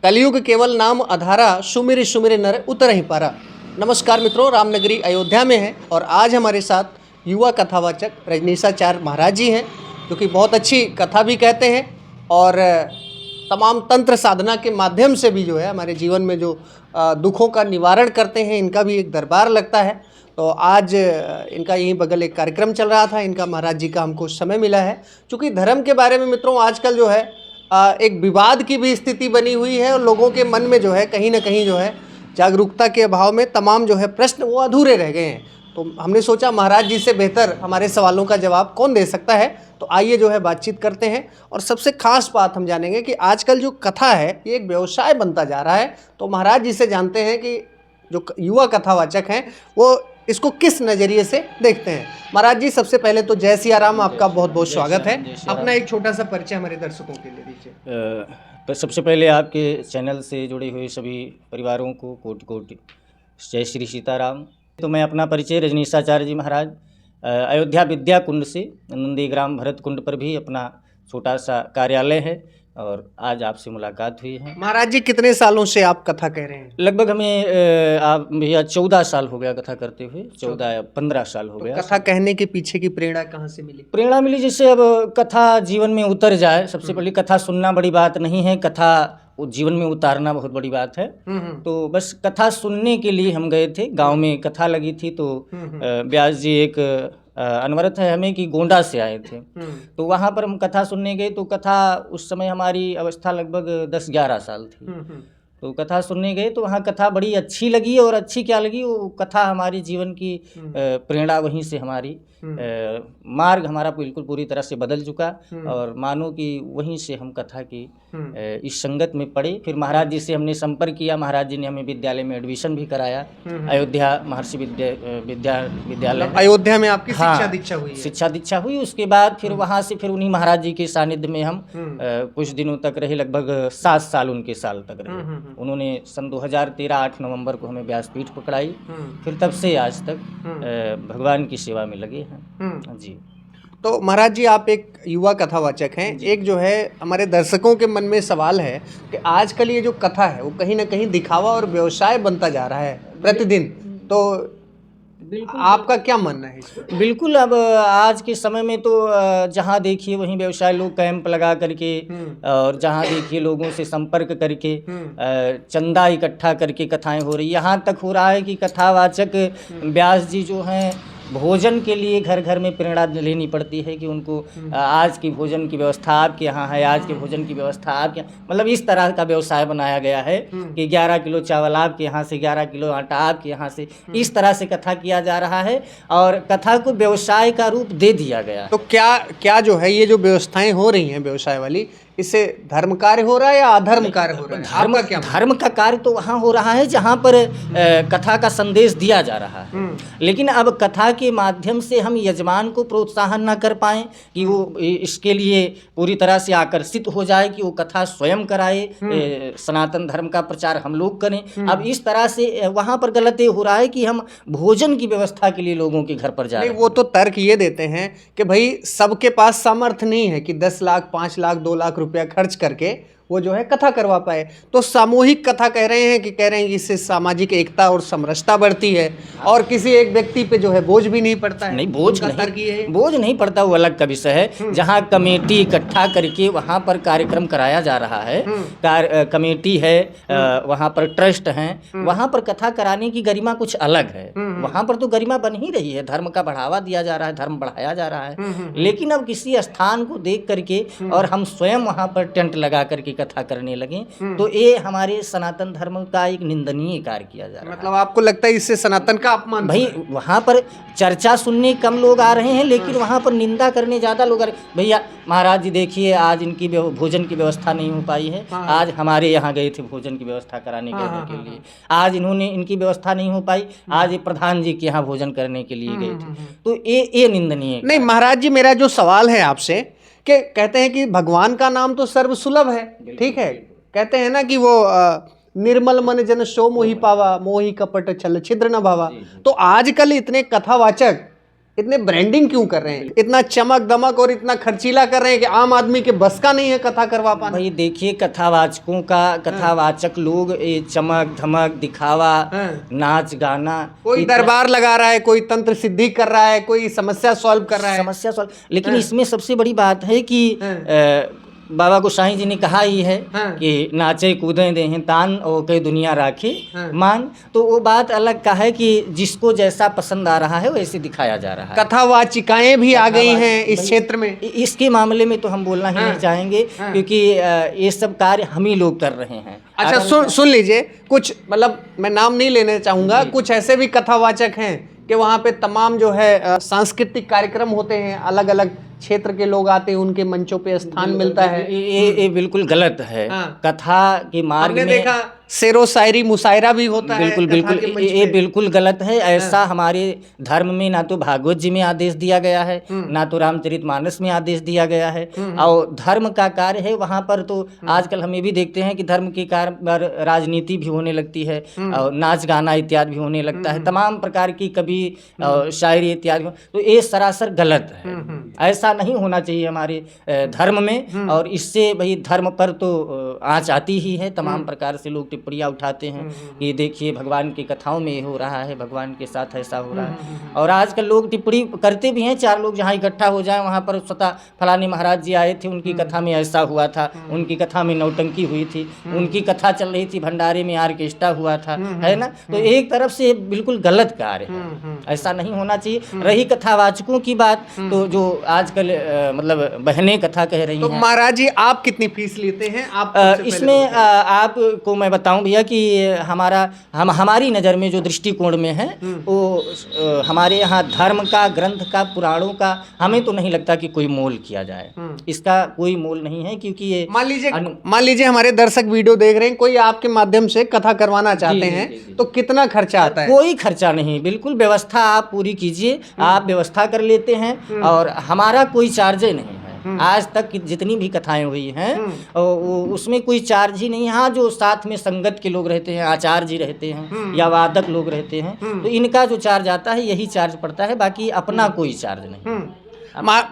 कलयुग केवल नाम अधारा, सुमिर सुमिर नर उतर ही पारा। नमस्कार मित्रों, रामनगरी अयोध्या में है और आज हमारे साथ युवा कथावाचक रजनीशाचार्य महाराज जी हैं, जो कि बहुत अच्छी कथा भी कहते हैं और तमाम तंत्र साधना के माध्यम से भी जो है हमारे जीवन में जो दुखों का निवारण करते हैं, इनका भी एक दरबार लगता है। तो आज इनका यहीं बगल एक कार्यक्रम चल रहा था, इनका महाराज जी का हमको समय मिला है। चूँकि धर्म के बारे में मित्रों आजकल जो है एक विवाद की भी स्थिति बनी हुई है और लोगों के मन में जो है कहीं ना कहीं जो है जागरूकता के अभाव में तमाम जो है प्रश्न वो अधूरे रह गए हैं। तो हमने सोचा महाराज जी से बेहतर हमारे सवालों का जवाब कौन दे सकता है। तो आइए जो है बातचीत करते हैं और सबसे खास बात हम जानेंगे कि आजकल जो कथा है ये एक व्यवसाय बनता जा रहा है। तो महाराज जी से जानते हैं कि जो युवा कथावाचक हैं वो इसको किस नज़रिए से देखते हैं। महाराज जी सबसे पहले तो जय सिया राम, आपका बहुत बहुत स्वागत है। अपना एक छोटा सा परिचय हमारे दर्शकों के लिए दीजिए। सबसे पहले आपके चैनल से जुड़े हुए सभी परिवारों को कोटि कोटि जय श्री सीताराम। तो मैं अपना परिचय रजनीशाचार्य जी महाराज अयोध्या विद्या कुंड से नंदीग्राम भरत कुंड पर भी अपना छोटा सा कार्यालय है और आज आपसे मुलाकात हुई है। महाराज जी कितने सालों से आप कथा कह रहे हैं? लगभग हमें आप भैया 14 साल हो गया कथा करते हुए, 14 या 15 साल हो गया। कथा कहने के पीछे की प्रेरणा कहाँ से मिली? प्रेरणा मिली जैसे अब कथा जीवन में उतर जाए। सबसे पहले कथा सुनना बड़ी बात नहीं है, कथा जीवन में उतारना बहुत बड़ी बात है। तो बस कथा सुनने के लिए हम गए थे, गांव में कथा लगी थी। तो व्यास जी एक अनवरत है हमें कि गोंडा से आए थे, तो वहाँ पर हम कथा सुनने गए। तो कथा उस समय हमारी अवस्था लगभग 10-11 साल थी। तो कथा सुनने गए तो वहाँ कथा बड़ी अच्छी लगी। और अच्छी क्या लगी, वो कथा हमारी जीवन की प्रेरणा, वहीं से हमारी मार्ग हमारा बिल्कुल पूरी तरह से बदल चुका। और मानो कि वहीं से हम कथा की इस संगत में पड़े। फिर महाराज जी से हमने संपर्क किया, महाराज जी ने हमें विद्यालय में एडमिशन भी कराया। अयोध्या महर्षि विद्यालय अयोध्या में आपकी हाँ, शिक्षा दीक्षा हुई है? शिक्षा दीक्षा हुई। उसके बाद फिर वहाँ से फिर उन्हीं महाराज जी के सानिध्य में हम कुछ दिनों तक रहे, लगभग 7 साल उनके साल तक रहे। उन्होंने सन 2013 8 नवंबर को हमें व्यासपीठ पकड़ाई। फिर तब से आज तक भगवान की सेवा में लगे हैं जी। तो महाराज जी आप एक युवा कथावाचक हैं, एक जो है हमारे दर्शकों के मन में सवाल है कि आजकल ये जो कथा है वो कहीं ना कहीं दिखावा और व्यवसाय बनता जा रहा है प्रतिदिन। तो आपका क्या मानना है इस पर? बिल्कुल, अब आज के समय में तो जहाँ देखिए वहीं व्यवसाय, लोग कैंप लगा करके और जहाँ देखिए लोगों से संपर्क करके चंदा इकट्ठा करके कथाएं हो रही। यहाँ तक हो रहा है कि कथावाचक व्यास जी जो हैं भोजन के लिए घर घर में प्रेरणा लेनी पड़ती है कि उनको आज की भोजन की व्यवस्था आपके यहाँ है, आज के भोजन की व्यवस्था आपके, मतलब इस तरह का व्यवसाय बनाया गया है कि 11 किलो चावल आपके यहाँ से, 11 किलो आटा आपके यहाँ से, इस तरह से कथा किया जा रहा है और कथा को व्यवसाय का रूप दे दिया गया। तो क्या जो है ये जो व्यवस्थाएं हो रही हैं व्यवसाय वाली, इससे धर्म कार्य हो रहा है या अधर्म कार्य हो रहा है? धर्म का कार्य तो वहाँ हो रहा है जहाँ पर कथा का संदेश दिया जा रहा है। लेकिन अब कथा के माध्यम से हम यजमान को प्रोत्साहन न कर पाएँ कि वो इसके लिए पूरी तरह से आकर्षित हो जाए कि वो कथा स्वयं कराए, सनातन धर्म का प्रचार हम लोग करें। अब इस तरह से वहाँ पर गलत ये हो रहा है कि हम भोजन की व्यवस्था के लिए लोगों के घर पर जा रहे हैं। वो तो तर्क ये देते हैं कि भाई सबके पास सामर्थ्य नहीं है कि 10 लाख 5 लाख 2 लाख रुपया खर्च करके वो जो है कथा करवा पाए। तो सामूहिक कथा कह रहे हैं कि इससे सामाजिक एकता और समरसता बढ़ती है और किसी एक व्यक्ति पे जो है बोझ भी नहीं पड़ता है। नहीं, बोझ नहीं पड़ता, वो अलग का विषय है। जहाँ कमेटी इकट्ठा करके वहाँ पर कार्यक्रम कराया जा रहा है, कमेटी है, वहाँ पर ट्रस्ट हैं, वहाँ पर कथा कराने की गरिमा कुछ अलग है। वहाँ पर तो गरिमा बन ही रही है, धर्म का बढ़ावा दिया जा रहा है, धर्म बढ़ाया जा रहा है। लेकिन अब किसी स्थान को देख करके और हम स्वयं वहाँ पर टेंट लगा करके कथा करने लगे तो ये हमारे सनातन धर्म का एक निंदनीय कार्य किया जा रहा है। मतलब आपको लगता है इससे सनातन का अपमान? भाई वहाँ पर चर्चा सुनने कम लोग आ रहे हैं, लेकिन वहाँ पर निंदा करने ज़्यादा लोग आ रहे हैं। भैया महाराज जी देखिए आज इनकी भोजन की व्यवस्था नहीं हो पाई है। आज हमारे यहाँ गए थे भोजन की व्यवस्था कराने के लिए, आज इन्होंने इनकी व्यवस्था नहीं हो पाई, आज ये प्रधान जी के यहाँ भोजन करने के लिए गए थे। तो ये निंदनीय नहीं। महाराज जी मेरा जो सवाल है आपसे कि कहते हैं कि भगवान का नाम तो सर्व सुलभ है, ठीक है, कहते हैं ना कि वो निर्मल मन जन सो मोहि पावा, मोहि कपट छल छिद्र न भावा। तो आजकल इतने कथावाचक इतने ब्रांडिंग क्यों कर रहे हैं, इतना चमक दमक और इतना खर्चीला कर रहे हैं कि आम आदमी के बस का नहीं है कथा करवा पाना? भाई देखिए, कथावाचकों का, कथावाचक लोग ये चमक धमक दिखावा, नाच गाना, कोई दरबार लगा रहा है, कोई तंत्र सिद्धि कर रहा है, कोई समस्या सॉल्व कर रहा है। समस्या सॉल्व, लेकिन इसमें सबसे बड़ी बात है कि बाबा गोसाई जी ने कहा ही है कि नाचे कूदें दें तान और कई दुनिया राखे मान। तो वो बात अलग का है कि जिसको जैसा पसंद आ रहा है वैसे दिखाया जा रहा है। कथावाचिकाएं भी आ गई हैं इस क्षेत्र में। इसके मामले में तो हम बोलना ही नहीं चाहेंगे, क्योंकि ये सब कार्य हम ही लोग कर रहे हैं। अच्छा, सुन लीजिए, कुछ मतलब मैं नाम नहीं लेने चाहूंगा, कुछ ऐसे भी कथावाचक हैं कि वहाँ पे तमाम जो है सांस्कृतिक कार्यक्रम होते हैं, अलग अलग क्षेत्र के लोग आते हैं, उनके मंचों पे स्थान मिलता है। ये बिल्कुल गलत है। कथा के मार्ग में देखा शेरो शायरी मुशायरा भी होता है। बिल्कुल बिल्कुल, ये बिल्कुल गलत है। ऐसा हमारे धर्म में ना तो भागवत जी में आदेश दिया गया है, ना तो रामचरितमानस में आदेश दिया गया है। और धर्म का कार्य है वहाँ पर तो आजकल हम ये भी देखते हैं कि धर्म के कार्य पर राजनीति भी होने लगती है और नाच गाना इत्यादि भी होने लगता है, तमाम प्रकार की कवि शायरी इत्यादि। तो ये सरासर गलत है, ऐसा नहीं होना चाहिए हमारे धर्म में। और इससे भाई धर्म पर तो आँच आती ही है, तमाम प्रकार से लोग टिप्पणियाँ उठाते हैं कि देखिए भगवान की कथाओं में ये हो रहा है, भगवान के साथ ऐसा हो रहा है। और आजकल लोग टिप्पणी करते भी हैं, चार लोग जहाँ इकट्ठा हो जाएं वहाँ पर स्वतः फलाने महाराज जी आए थे, उनकी कथा में ऐसा हुआ था, उनकी कथा में नौटंकी हुई थी, उनकी कथा चल रही थी, भंडारे में ऑर्केस्ट्रा हुआ था, है ना। तो एक तरफ से बिल्कुल गलत कार्य है, ऐसा नहीं होना चाहिए। रही कथावाचकों की बात, तो जो आजकल मतलब बहनें कथा कह रही हैं। तो महाराज जी आप कितनी फीस लेते हैं? आप इसमें आपको मैं बताऊं भैया कि हमारी नज़र में जो दृष्टिकोण में है वो हमारे यहाँ धर्म का, ग्रंथ का, पुराणों का हमें तो नहीं लगता कि कोई मोल किया जाए। इसका कोई मोल नहीं है, क्योंकि ये मान लीजिए हमारे दर्शक वीडियो देख रहे हैं, कोई आपके माध्यम से कथा करवाना चाहते हैं तो कितना खर्चा आता है? कोई खर्चा नहीं, बिल्कुल व्यवस्था आप पूरी कीजिए, आप व्यवस्था कर लेते हैं और हमारा कोई चार्ज नहीं है। आज तक की जितनी भी कथाएं हुई हैं उसमें कोई चार्ज ही नहीं। हाँ, जो साथ में संगत के लोग रहते हैं, आचार्य जी रहते हैं या वादक लोग रहते हैं, तो इनका जो चार्ज आता है यही चार्ज पड़ता है, बाकी अपना कोई चार्ज नहीं।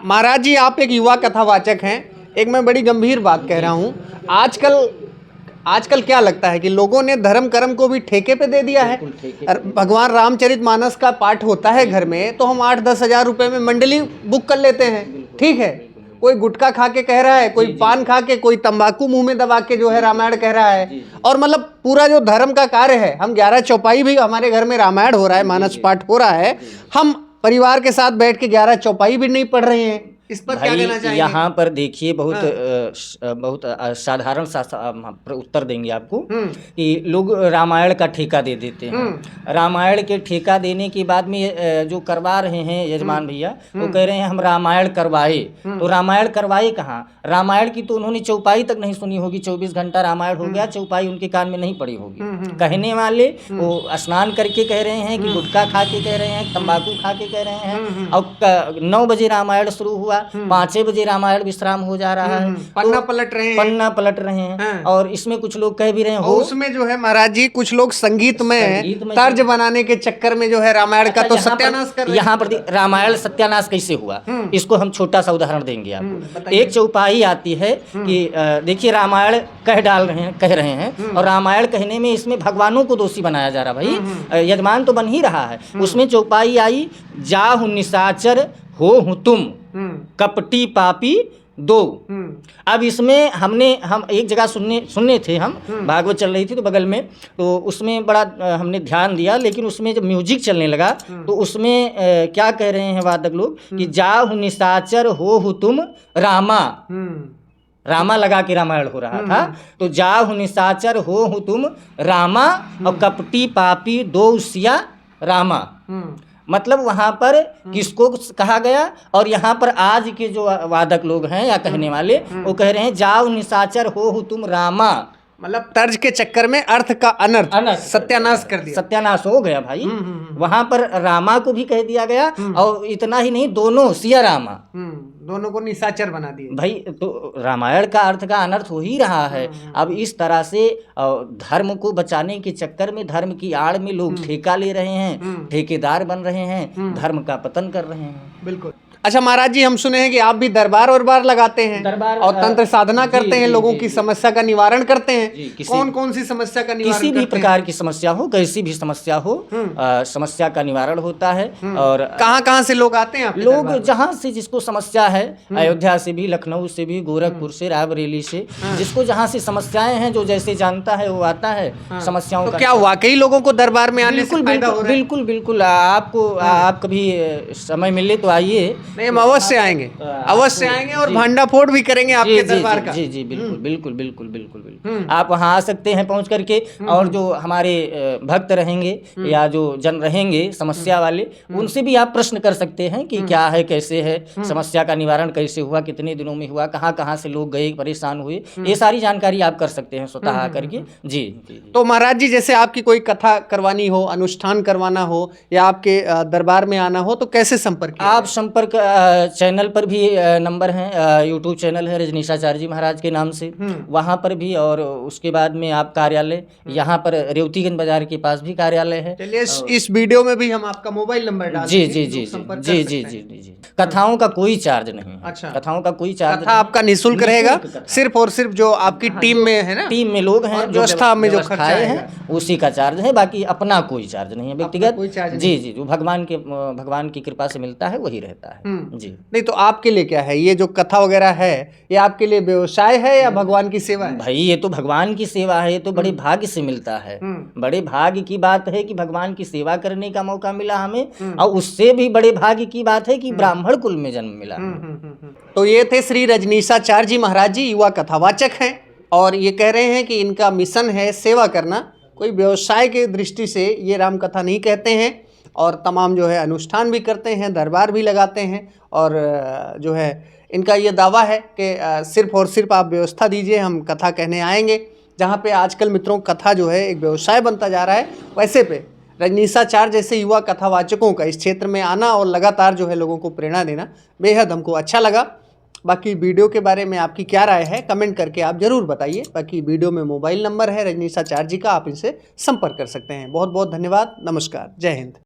महाराज जी आप एक युवा कथावाचक हैं, एक मैं बड़ी गंभीर बात कह रहा हूँ, आजकल क्या लगता है कि लोगों ने धर्म कर्म को भी ठेके पे दे दिया है। भगवान रामचरितमानस का पाठ होता है घर में तो हम 8-10 हज़ार रुपए में मंडली बुक कर लेते हैं, ठीक है। कोई गुटखा खा के कह रहा है, कोई पान खा के, कोई तंबाकू मुंह में दबा के जो है रामायण कह रहा है। और मतलब पूरा जो धर्म का कार्य है, हम 11 चौपाई भी, हमारे घर में रामायण हो रहा है, मानस पाठ हो रहा है, हम परिवार के साथ बैठ के 11 चौपाई भी नहीं पढ़ रहे हैं। इस पर क्या कहना चाहेंगे? यहाँ पर देखिए बहुत साधारण सा उत्तर देंगे आपको कि लोग रामायण का ठेका दे देते हैं। रामायण के ठेका देने के बाद में जो करवा रहे हैं यजमान भैया, वो कह रहे हैं हम रामायण करवाए। तो रामायण करवाए कहाँ? रामायण की तो उन्होंने चौपाई तक नहीं सुनी होगी, 24 घंटा रामायण हो गया, चौपाई उनके कान में नहीं पड़ी होगी। कहने वाले वो स्नान करके कह रहे हैं कि गुटखा खा के कह रहे हैं, तंबाकू खा के कह रहे हैं, और 9 बजे रामायण शुरू हुआ, 5 बजे रामायण विश्राम हो जा रहा है, पन्ना पलट रहे हैं। और इसमें कुछ लोग कह भी रहे हैं, उसमें जो है महाराज जी कुछ लोग संगीत में तर्ज बनाने के चक्कर में जो है रामायण का तो सत्यानाश कर रहे हैं। यहाँ पर रामायण सत्यानाश कैसे हुआ, इसको हम छोटा सा उदाहरण देंगे आपको। एक चौपाई आती है कि देखिए रामायण कह रहे हैं और रामायण कहने में इसमें भगवानों को दोषी बनाया जा रहा, भाई यजमान तो बन ही रहा है। उसमें चौपाई आई, जाहु निशाचर हो तुम कपटी पापी दो। अब इसमें हम एक जगह सुनने थे, हम भागवत चल रही थी तो बगल में, तो उसमें बड़ा हमने ध्यान दिया, लेकिन उसमें जब म्यूजिक चलने लगा तो उसमें क्या कह रहे हैं वादक लोग कि जाहु निशाचर हो तुम रामा लगा के रामायण हो रहा था, तो जाहु निशाचर हो तुम रामा और कपटी पापी दो सिया रामा। मतलब वहाँ पर किसको कहा गया? और यहाँ पर आज के जो वादक लोग हैं या कहने वाले, वो कह रहे हैं जाओ निशाचर हो तुम रामा, मतलब तर्ज के चक्कर में अर्थ का अनर्थ अनर्थ सत्यानाश कर दिया। सत्यानाश हो गया भाई। वहां पर रामा को भी कह दिया गया, और इतना ही नहीं, दोनों सिया रामा दोनों को निशाचर बना दिए भाई। तो रामायण का अर्थ का अनर्थ हो ही रहा है। अब इस तरह से धर्म को बचाने के चक्कर में, धर्म की आड़ में लोग ठेका ले रहे हैं, ठेकेदार बन रहे हैं, धर्म का पतन कर रहे हैं। बिल्कुल। अच्छा महाराज जी, हम सुने हैं कि आप भी दरबार वरबार लगाते हैं, दरबार और तंत्र साधना करते हैं, लोगों की समस्या का निवारण करते हैं। किसी- कौन कौन सी समस्या का निवारण किसी भी करते हैं? प्रकार की समस्या हो, कैसी भी समस्या हो, समस्या का निवारण होता है। और कहाँ कहाँ से लोग आते हैं आपके लोग दरबार में? जहाँ से जिसको समस्या है, अयोध्या से भी, लखनऊ से भी, गोरखपुर से, रायबरेली से, जिसको जहाँ से समस्याएं हैं, जो जैसे जानता है वो आता है। समस्याओं तो का क्या वाकई लोगों को दरबार में आने से बिल्कुल फायदा हो बिल्कुल रहा है? बिल्कुल बिल्कुल। आपको आप कभी समय मिले तो आइए। नहीं, हम अवश्य आएंगे, अवश्य आएंगे, और भांडा फोड़ भी करेंगे आपके दरबार का। जी जी बिल्कुल बिल्कुल बिल्कुल बिल्कुल बिल्कुल। आप वहाँ आ सकते हैं पहुँच करके, और जो हमारे भक्त रहेंगे या जो जन रहेंगे समस्या वाले, उनसे भी आप प्रश्न कर सकते हैं कि क्या है, कैसे है, समस्या का निवारण कैसे हुआ, कितने दिनों में हुआ, कहाँ कहाँ से लोग गए, परेशान हुए, ये सारी जानकारी आप कर सकते हैं स्वतः आकर के। जी जी। तो महाराज जी, जैसे आपकी कोई कथा करवानी हो, अनुष्ठान करवाना हो, या आपके दरबार में आना हो, तो कैसे संपर्क किया आप संपर्क चैनल पर भी नंबर है, यूट्यूब चैनल है रजनीशाचार्य जी महाराज के नाम से, वहाँ पर भी। और उसके बाद में आप कार्यालय, यहाँ पर रेवतीगंज बाजार के पास भी कार्यालय है। चलिए, इस वीडियो में भी हम आपका मोबाइल नंबर डाल जी देंगे, जी लोग जी संपर्क जी कर जी सकते जी हैं। जी जी। कथाओं का कोई चार्ज नहीं है। अच्छा। कथाओं का कोई चार्ज कथा आपका निःशुल्क रहेगा, कथा। सिर्फ और सिर्फ जो आपकी टीम में है ना, टीम में लोग हैं, और व्यवस्था में जो खर्चा व्यवस्थाएं आएगा, हैं, उसी का चार्ज है। बाकी अपना कोई चार्ज नहीं है व्यक्तिगत। कोई चार्ज जी जी, जो भगवान की कृपा से मिलता है वही रहता है। जी। नहीं तो आपके लिए क्या है, ये जो कथा वगैरह है, ये आपके लिए व्यवसाय है या भगवान की सेवा है? भाई ये तो भगवान की सेवा है, ये तो बड़े भाग्य से मिलता है। बड़े भाग्य की बात है कि भगवान की सेवा करने का मौका मिला हमें, और उससे भी बड़े भाग्य की बात है कि ब्राह्मण कुल में जन्म मिला। तो ये थे श्री रजनीशाचार्य जी महाराज जी, युवा कथावाचक हैं, और ये कह रहे हैं कि इनका मिशन है सेवा करना। कोई व्यवसाय के दृष्टि से ये राम कथा नहीं कहते हैं, और तमाम जो है अनुष्ठान भी करते हैं, दरबार भी लगाते हैं, और जो है इनका ये दावा है कि सिर्फ और सिर्फ आप व्यवस्था दीजिए, हम कथा कहने आएंगे। जहाँ पे आजकल मित्रों कथा जो है एक व्यवसाय बनता जा रहा है, वैसे पे रजनीशाचार्य जैसे युवा कथावाचकों का इस क्षेत्र में आना और लगातार जो है लोगों को प्रेरणा देना बेहद हमको अच्छा लगा। बाकी वीडियो के बारे में आपकी क्या राय है, कमेंट करके आप ज़रूर बताइए। बाकी वीडियो में मोबाइल नंबर है रजनीशाचार्य जी का, आप इनसे संपर्क कर सकते हैं। बहुत बहुत धन्यवाद, नमस्कार, जय हिंद।